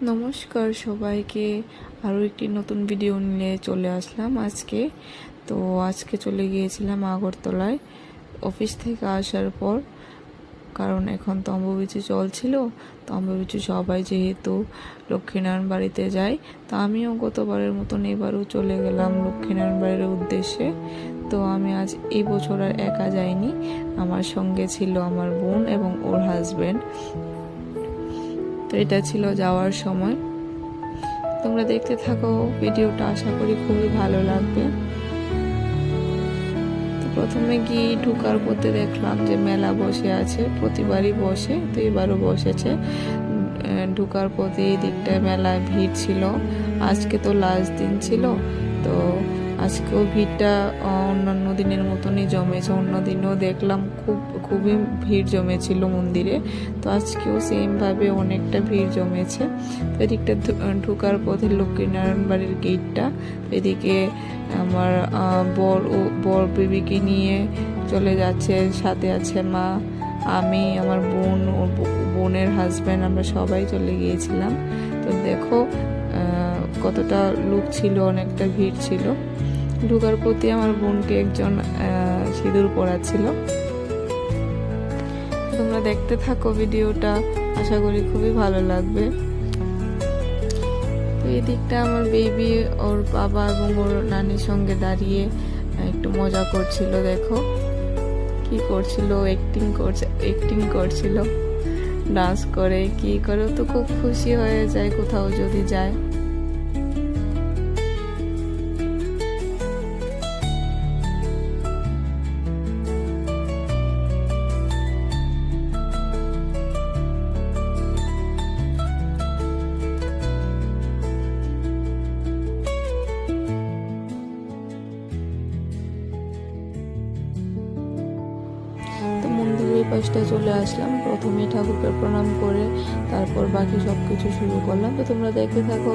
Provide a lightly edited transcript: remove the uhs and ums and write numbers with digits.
নমস্কার সবাইকে, আরও একটি নতুন ভিডিও নিয়ে চলে আসলাম আজকে। আজকে চলে গিয়েছিলাম আগরতলায় অফিস থেকে আসার পর, কারণ এখন তো অম্বুবাচী চলছিল। তো অম্বুবাচী সবাই যেহেতু লক্ষ্মীনারায়ণ বাড়িতে যায়, তো আমিও গতবারের মতন এবারও চলে গেলাম লক্ষ্মীনারায়ণ বাড়ির উদ্দেশ্যে। তো আমি আজ এই বছর আর একা যাইনি, আমার সঙ্গে ছিল আমার বোন এবং ওর হাজব্যান্ড। তো এটা ছিল যাওয়ার সময়। তোমরা দেখতে থাকো ভিডিওটা, আশা করি খুবই ভালো লাগবে। তো প্রথমে গিয়ে ঢুকার পথে দেখলাম যে মেলা বসে আছে, প্রতিবারই বসে, তো এবারও বসেছে। ঢুকার পথে এই দিকটায় মেলায় ভিড় ছিল। আজকে তো লাস্ট দিন ছিল, তো আজকেও ভিড়টা অন্যান্য দিনের মতনই জমেছে। অন্য দিনও দেখলাম খুবই ভিড় জমেছিল মন্দিরে, তো আজকেও সেমভাবে অনেকটা ভিড় জমেছে। তো এদিকটা ঢুকার পথে লক্ষ্মীনারায়ণ বাড়ির গেটটা, এদিকে আমার বর বেবিকে নিয়ে চলে যাচ্ছে, সাথে আছে মা, আমি, আমার বোন, ওর বোনের হাজব্যান্ড, আমরা সবাই চলে গিয়েছিলাম। তো দেখো কতটা লোক ছিল, অনেকটা ভিড় ছিল। ঢুকার প্রতি আমার বোনকে একজন সিঁদুর পরাচ্ছিল। তোমরা দেখতে থাকো ভিডিওটা, আশা করি খুবই ভালো লাগবে। তো এই দিকটা আমার বেবি ওর বাবা এবং ওর নানির সঙ্গে দাঁড়িয়ে একটু মজা করছিল। দেখো কি করছিল, অ্যাক্টিং করছিল, ডান্স করে কি করে। তো খুব খুশি হয়ে যায় কোথাও যদি যায়। তো মন্দিরের পাশটা চলে আসলাম, প্রথমে ঠাকুরকে প্রণাম করে তারপর বাকি সব কিছু শুরু করলাম। তো তোমরা দেখতে থাকো।